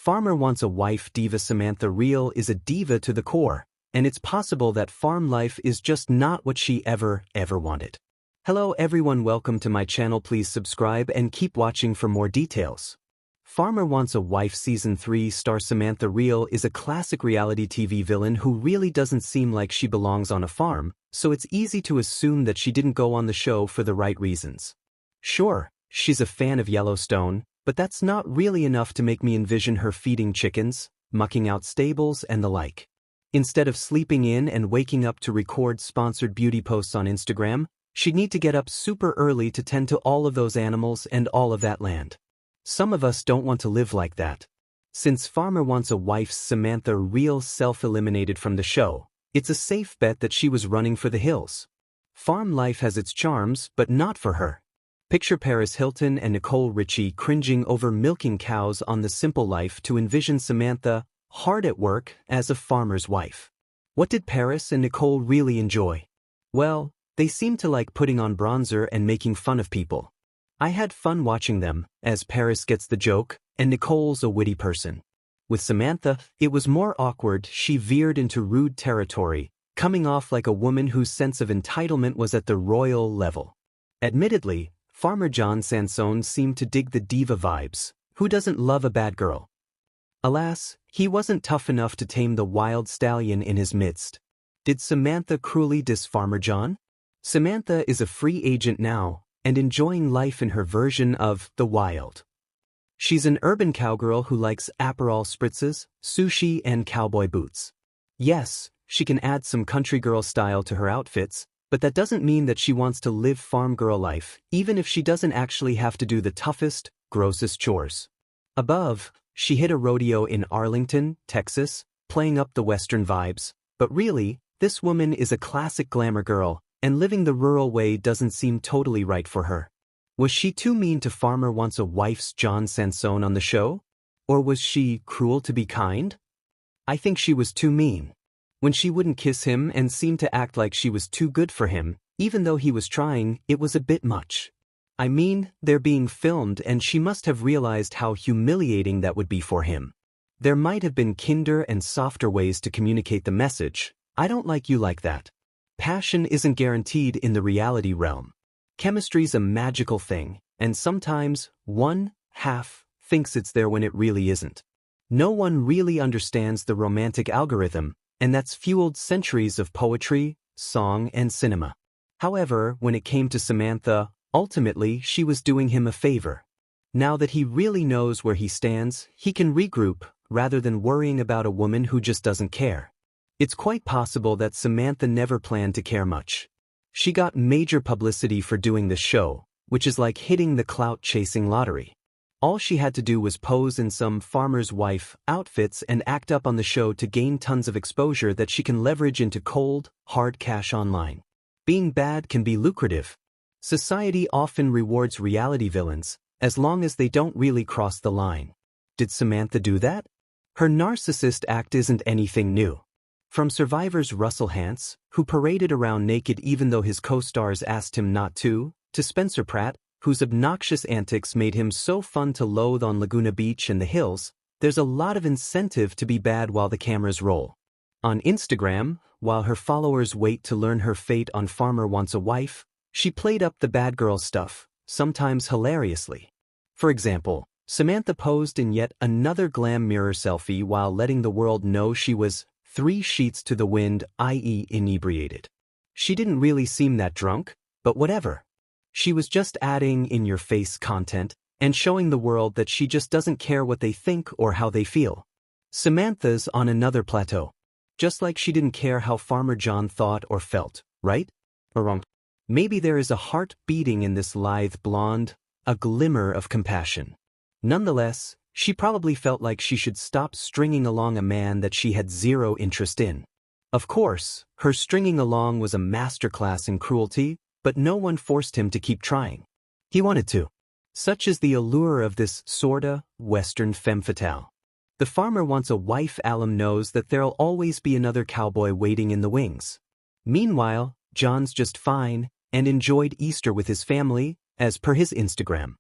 Farmer Wants a Wife diva Samantha Riehl is a diva to the core, and it's possible that farm life is just not what she ever wanted. Hello everyone, welcome to my channel. Please subscribe and keep watching for more details. Farmer Wants a Wife Season 3 star Samantha Riehl is a classic reality TV villain who really doesn't seem like she belongs on a farm, so it's easy to assume that she didn't go on the show for the right reasons. Sure, she's a fan of Yellowstone, but that's not really enough to make me envision her feeding chickens, mucking out stables, and the like. Instead of sleeping in and waking up to record sponsored beauty posts on Instagram, she'd need to get up super early to tend to all of those animals and all of that land. Some of us don't want to live like that. Since Farmer Wants a Wife's Samantha Riehl self-eliminated from the show, it's a safe bet that she was running for the hills. Farm life has its charms, but not for her. Picture Paris Hilton and Nicole Richie cringing over milking cows on The Simple Life to envision Samantha hard at work as a farmer's wife. What did Paris and Nicole really enjoy? Well, they seemed to like putting on bronzer and making fun of people. I had fun watching them, as Paris gets the joke, and Nicole's a witty person. With Samantha, it was more awkward. She veered into rude territory, coming off like a woman whose sense of entitlement was at the royal level. Admittedly, Farmer John Sansone seemed to dig the diva vibes. Who doesn't love a bad girl? Alas, he wasn't tough enough to tame the wild stallion in his midst. Did Samantha cruelly diss Farmer John? Samantha is a free agent now, and enjoying life in her version of the wild. She's an urban cowgirl who likes Aperol spritzes, sushi, and cowboy boots. Yes, she can add some country girl style to her outfits, but that doesn't mean that she wants to live farm girl life, even if she doesn't actually have to do the toughest, grossest chores. Above, she hit a rodeo in Arlington, Texas, playing up the Western vibes, but really, this woman is a classic glamour girl, and living the rural way doesn't seem totally right for her. Was she too mean to Farmer Wants a Wife's John Sansone on the show? Or was she cruel to be kind? I think she was too mean. When she wouldn't kiss him and seemed to act like she was too good for him, even though he was trying, it was a bit much. I mean, they're being filmed and she must have realized how humiliating that would be for him. There might have been kinder and softer ways to communicate the message. I don't like you like that. Passion isn't guaranteed in the reality realm. Chemistry's a magical thing, and sometimes one half thinks it's there when it really isn't. No one really understands the romantic algorithm, and that's fueled centuries of poetry, song, and cinema. However, when it came to Samantha, ultimately she was doing him a favor. Now that he really knows where he stands, he can regroup, rather than worrying about a woman who just doesn't care. It's quite possible that Samantha never planned to care much. She got major publicity for doing the show, which is like hitting the clout-chasing lottery. All she had to do was pose in some farmer's wife outfits and act up on the show to gain tons of exposure that she can leverage into cold, hard cash online. Being bad can be lucrative. Society often rewards reality villains, as long as they don't really cross the line. Did Samantha do that? Her narcissist act isn't anything new. From Survivor's Russell Hantz, who paraded around naked even though his co-stars asked him not to Spencer Pratt, whose obnoxious antics made him so fun to loathe on Laguna Beach and the hills, there's a lot of incentive to be bad while the cameras roll. On Instagram, while her followers wait to learn her fate on Farmer Wants a Wife, she played up the bad girl stuff, sometimes hilariously. For example, Samantha posed in yet another glam mirror selfie while letting the world know she was 3 sheets to the wind, i.e. inebriated. She didn't really seem that drunk, but whatever. She was just adding in-your-face content and showing the world that she just doesn't care what they think or how they feel. Samantha's on another plateau. Just like she didn't care how Farmer John thought or felt, right? Or wrong? Maybe there is a heart beating in this lithe blonde, a glimmer of compassion. Nonetheless, she probably felt like she should stop stringing along a man that she had zero interest in. Of course, her stringing along was a masterclass in cruelty, but no one forced him to keep trying. He wanted to. Such is the allure of this sorta Western femme fatale. The Farmer Wants a Wife alum knows that there'll always be another cowboy waiting in the wings. Meanwhile, John's just fine and enjoyed Easter with his family, as per his Instagram.